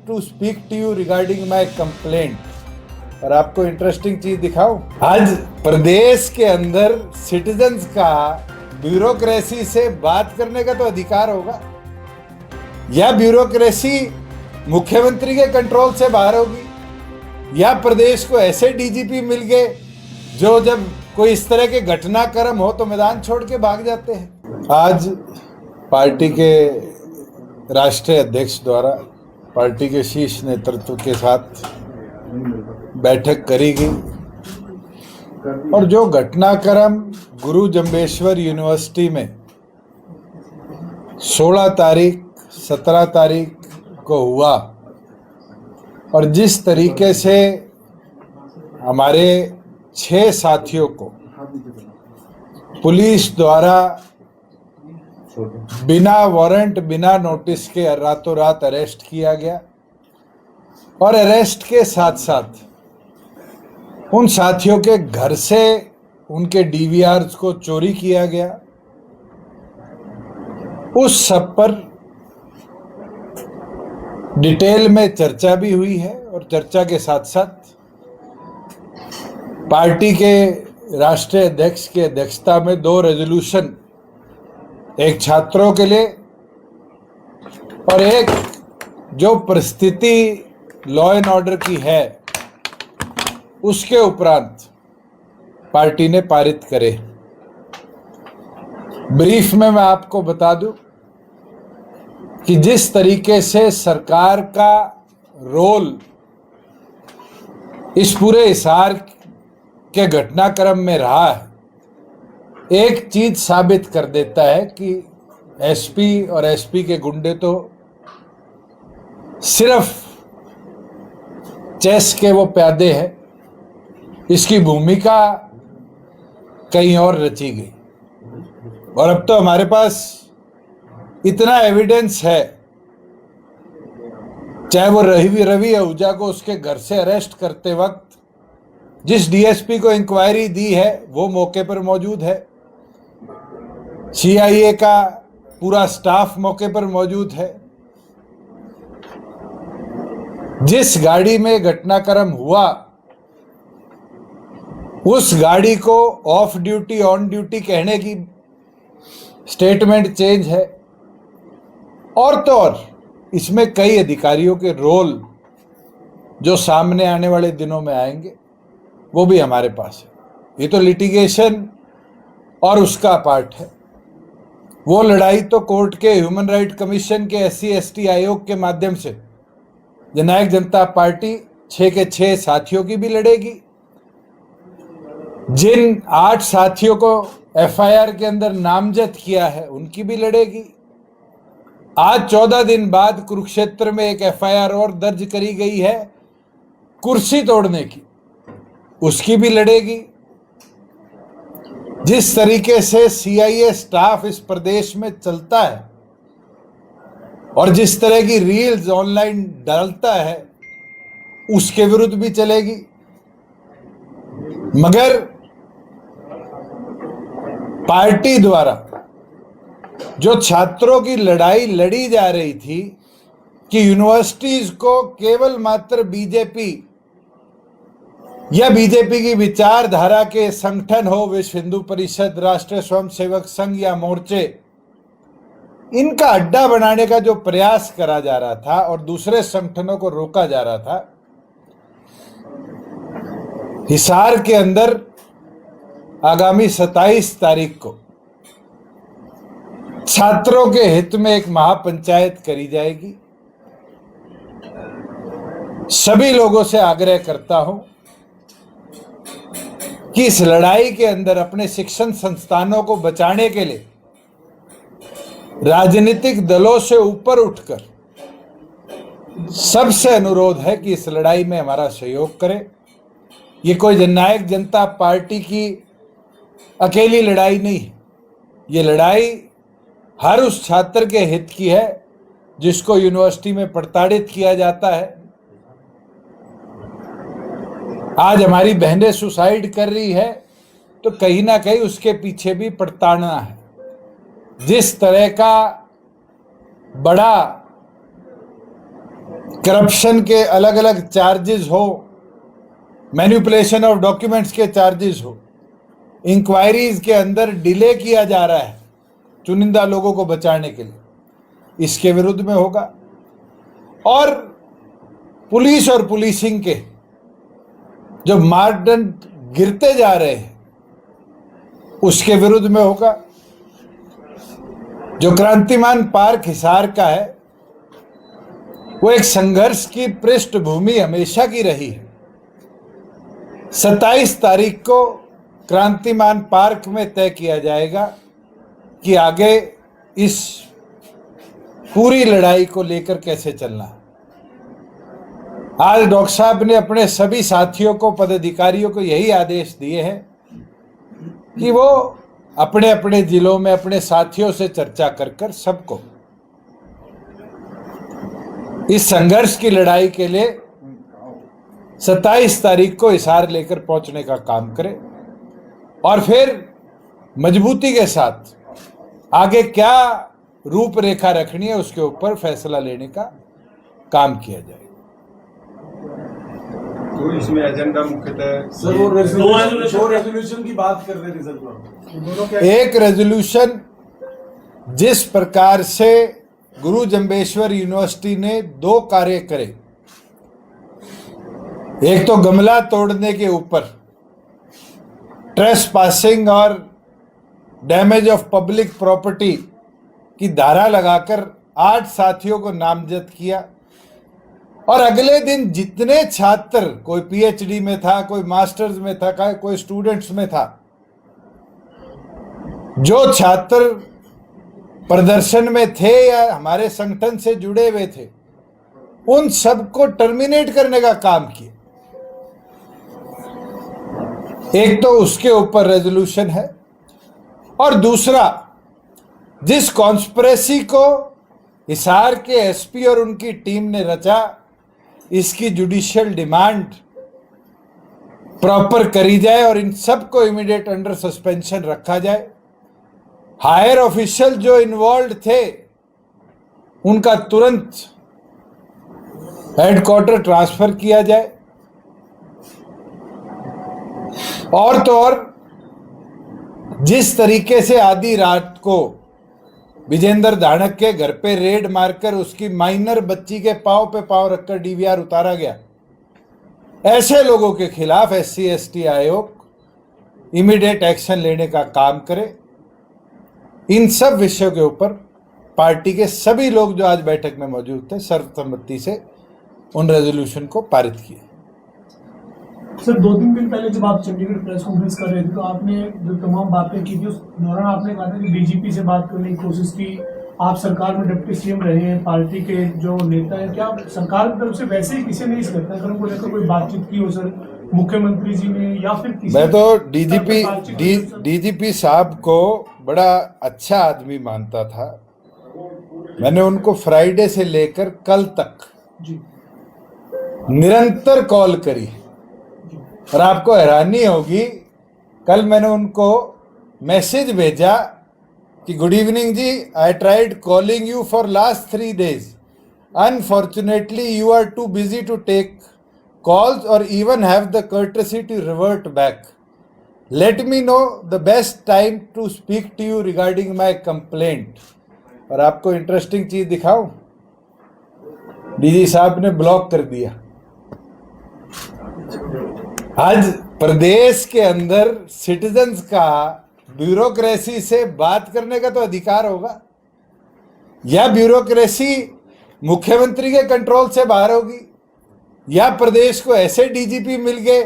to speak to you regarding my complaint। और आपको interesting चीज दिखाऊं, आज प्रदेश के अंदर सिटीजन्स का ब्यूरोक्रेसी से बात करने का तो अधिकार होगा, या ब्यूरोक्रेसी मुख्यमंत्री के कंट्रोल से बाहर होगी, या प्रदेश को ऐसे डीजीपी मिल गए जो जब कोई इस तरह के घटनाक्रम हो तो मैदान छोड़ के भाग जाते हैं। आज पार्टी के राष्ट्रीय अध्यक्ष द्वारा पार्टी के शीर्ष नेतृत्व के साथ बैठक करी गई और जो घटनाक्रम गुरु जम्बेश्वर यूनिवर्सिटी में 16 तारीख 17 तारीख को हुआ और जिस तरीके से हमारे 6 साथियों को पुलिस द्वारा बिना वारंट बिना नोटिस के रातों रात अरेस्ट किया गया और अरेस्ट के साथ साथ उन साथियों के घर से उनके डीवीआर्स को चोरी किया गया, उस सब पर डिटेल में चर्चा भी हुई है। और चर्चा के साथ साथ पार्टी के राष्ट्रीय अध्यक्ष की अध्यक्षता में 2 रेजोल्यूशन, एक छात्रों के लिए और एक जो परिस्थिति लॉ एंड ऑर्डर की है उसके उपरांत पार्टी ने पारित करे। ब्रीफ में मैं आपको बता दूं कि जिस तरीके से सरकार का रोल इस पूरे हिसार के घटनाक्रम में रहा है, एक चीज साबित कर देता है कि एसपी और एसपी के गुंडे तो सिर्फ चेस के वो प्यादे हैं, इसकी भूमिका कहीं और रची गई। और अब तो हमारे पास इतना एविडेंस है, चाहे वो रवि आहूजा को उसके घर से अरेस्ट करते वक्त जिस डीएसपी को इंक्वायरी दी है वो मौके पर मौजूद है, सीआईए का पूरा स्टाफ मौके पर मौजूद है, जिस गाड़ी में घटनाक्रम हुआ उस गाड़ी को ऑफ ड्यूटी ऑन ड्यूटी कहने की स्टेटमेंट चेंज है। और तो और इसमें कई अधिकारियों के रोल जो सामने आने वाले दिनों में आएंगे वो भी हमारे पास है। ये तो लिटिगेशन और उसका पार्ट है। वो लड़ाई तो कोर्ट के ह्यूमन राइट कमीशन के SC/ST आयोग के माध्यम से जननायक जनता पार्टी 6 के 6 साथियों की भी लड़ेगी, जिन 8 साथियों को FIR के अंदर नामजद किया है उनकी भी लड़ेगी। आज 14 दिन बाद कुरुक्षेत्र में एक FIR और दर्ज करी गई है कुर्सी तोड़ने की, उसकी भी लड़ेगी। जिस तरीके से CIA स्टाफ इस प्रदेश में चलता है और जिस तरह की रील्स ऑनलाइन डालता है उसके विरुद्ध भी चलेगी। मगर पार्टी द्वारा जो छात्रों की लड़ाई लड़ी जा रही थी कि यूनिवर्सिटीज को केवल मात्र बीजेपी या बीजेपी की विचारधारा के संगठन हो, विश्व हिंदू परिषद, राष्ट्रीय स्वयंसेवक संघ या मोर्चे, इनका अड्डा बनाने का जो प्रयास करा जा रहा था और दूसरे संगठनों को रोका जा रहा था, हिसार के अंदर आगामी 27 तारीख को छात्रों के हित में एक महापंचायत करी जाएगी। सभी लोगों से आग्रह करता हूं कि इस लड़ाई के अंदर अपने शिक्षण संस्थानों को बचाने के लिए राजनीतिक दलों से ऊपर उठकर सबसे अनुरोध है कि इस लड़ाई में हमारा सहयोग करें। ये कोई जननायक जनता पार्टी की अकेली लड़ाई नहीं है, ये लड़ाई हर उस छात्र के हित की है जिसको यूनिवर्सिटी में प्रताड़ित किया जाता है। आज हमारी बहनें सुसाइड कर रही है तो कहीं ना कहीं उसके पीछे भी प्रताड़ना है। जिस तरह का बड़ा करप्शन के अलग अलग चार्जेस हो, मैनिपुलेशन ऑफ डॉक्यूमेंट्स के चार्जेस हो, इंक्वायरीज के अंदर डिले किया जा रहा है चुनिंदा लोगों को बचाने के लिए, इसके विरुद्ध में होगा। और पुलिस और पुलिसिंग के जो मानदंड गिरते जा रहे हैं उसके विरुद्ध में होगा। जो क्रांतिमान पार्क हिसार का है वो एक संघर्ष की पृष्ठभूमि हमेशा की रही है। 27 तारीख को क्रांतिमान पार्क में तय किया जाएगा कि आगे इस पूरी लड़ाई को लेकर कैसे चलना है। आज डॉक्टर साहब ने अपने सभी साथियों को, पदाधिकारियों को यही आदेश दिए हैं कि वो अपने अपने जिलों में अपने साथियों से चर्चा कर सबको इस संघर्ष की लड़ाई के लिए 27 तारीख को हिसार लेकर पहुंचने का काम करें और फिर मजबूती के साथ आगे क्या रूपरेखा रखनी है उसके ऊपर फैसला लेने का काम किया जाए। तो इसमें एजेंडा मुख्यतः सर वो रेजोल्यूशन की बात कर रहे थे सर। एक रेजोल्यूशन जिस प्रकार से गुरु जंबेश्वर यूनिवर्सिटी ने 2 कार्य करे, एक तो गमला तोड़ने के ऊपर ट्रेसपासिंग और डैमेज ऑफ पब्लिक प्रॉपर्टी की धारा लगाकर 8 साथियों को नामजद किया और अगले दिन जितने छात्र, कोई पीएचडी में था, कोई मास्टर्स में था, कोई स्टूडेंट्स में था, जो छात्र प्रदर्शन में थे या हमारे संगठन से जुड़े हुए थे, उन सबको टर्मिनेट करने का काम किया। एक तो उसके ऊपर रेजोल्यूशन है और दूसरा जिस कॉन्स्पिरेसी को हिसार के एसपी और उनकी टीम ने रचा, इसकी जुडिशियल डिमांड प्रॉपर करी जाए और इन सबको इमीडिएट अंडर सस्पेंशन रखा जाए। हायर ऑफिशियल जो इन्वॉल्व थे उनका तुरंत हेडक्वार्टर ट्रांसफर किया जाए और तो और जिस तरीके से आधी रात को विजेंद्र धानक के घर पे रेड मारकर उसकी माइनर बच्ची के पांव पे पांव रखकर डीवीआर उतारा गया, ऐसे लोगों के खिलाफ एससी एसटी आयोग इमीडिएट एक्शन लेने का काम करे। इन सब विषयों के ऊपर पार्टी के सभी लोग जो आज बैठक में मौजूद थे सर्वसम्मति से उन रेजोल्यूशन को पारित किए। सर 2-3 दिन पहले जब आप चंडीगढ़ प्रेस कॉन्फ्रेंस कर रहे थे तो आपने जो तमाम बातें की थी उस दौरान आपने कहा था कि डीजीपी से बात करने की कोशिश की। आप सरकार में डिप्टी सीएम रहे हैं, पार्टी के जो नेता हैं, क्या सरकार की तरफ से वैसे ही किसी ने इस घटनाक्रम को लेकर कोई बातचीत की हो सर, मुख्यमंत्री जी ने या फिर किसी? मैं तो डीजीपी साहब को बड़ा अच्छा आदमी मानता था। मैंने उनको फ्राइडे से लेकर कल तक निरंतर कॉल करी और आपको हैरानी होगी, कल मैंने उनको मैसेज भेजा कि good evening ji, I tried calling you for last 3 days, unfortunately you are too busy to take calls or even have the courtesy to revert back. Let me know the best time to speak to you regarding my complaint. और आपको interesting चीज दिखाऊं, DG साहब ने block कर दिया। आज प्रदेश के अंदर सिटीजन्स का ब्यूरोक्रेसी से बात करने का तो अधिकार होगा, या ब्यूरोक्रेसी मुख्यमंत्री के कंट्रोल से बाहर होगी, या प्रदेश को ऐसे डीजीपी मिल गए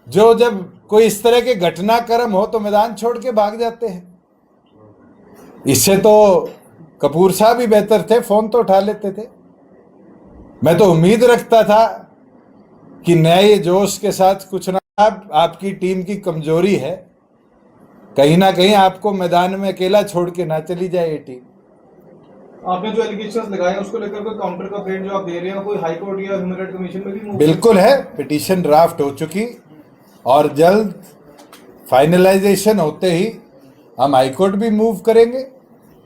जो जब कोई इस तरह के घटनाक्रम हो तो मैदान छोड़ के भाग जाते हैं। इससे तो कपूर साहब ही बेहतर थे, फोन तो उठा लेते थे। मैं तो उम्मीद रखता था कि नए जोश के साथ कुछ ना, आपकी टीम की कमजोरी है, कहीं ना कहीं आपको मैदान में अकेला छोड़ के ना चली जाए ये टीम। आपने जो एलिगेशंस लगाए उसको लेकर कोई काउंटर का पेड जो आप दे रहे हो, कोई हाई कोर्ट या ह्यूमन राइट कमीशन में भी? बिल्कुल है, पिटीशन ड्राफ्ट हो चुकी और जल्द फाइनलाइजेशन होते ही हम हाई कोर्ट भी मूव करेंगे।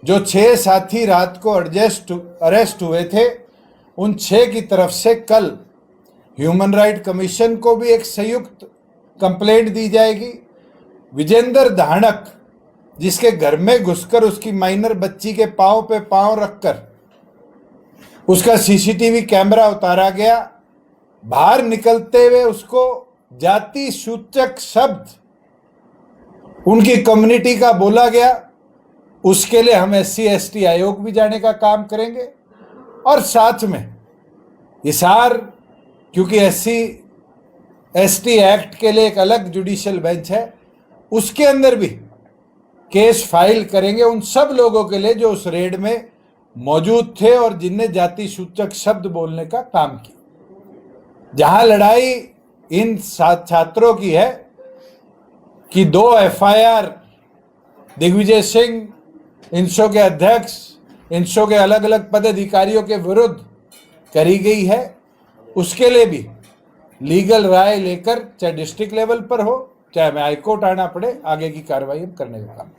जो 6 साथी रात को अरेस्ट हुए थे उन 6 की तरफ से कल ह्यूमन राइट कमीशन को भी एक संयुक्त कंप्लेंट दी जाएगी। विजेंद्र धानक, जिसके घर में घुसकर उसकी माइनर बच्ची के पांव पे पांव रखकर उसका सीसीटीवी कैमरा उतारा गया, बाहर निकलते हुए उसको जाति सूचक शब्द उनकी कम्युनिटी का बोला गया, उसके लिए हम SC/ST आयोग भी जाने का काम करेंगे। और साथ में हिसार, क्योंकि SC/ST एक्ट के लिए एक अलग जुडिशियल बेंच है, उसके अंदर भी केस फाइल करेंगे उन सब लोगों के लिए जो उस रेड में मौजूद थे और जिनने जाति सूचक शब्द बोलने का काम किया। जहां लड़ाई इन छात्रों की है कि 2 FIR दिग्विजय सिंह, इंशो के अध्यक्ष, इंशो के अलग अलग पदाधिकारियों के विरुद्ध करी गई है, उसके लिए भी लीगल राय लेकर, चाहे डिस्ट्रिक्ट लेवल पर हो चाहे हमें हाईकोर्ट आना पड़े, आगे की कार्रवाई हम करने का काम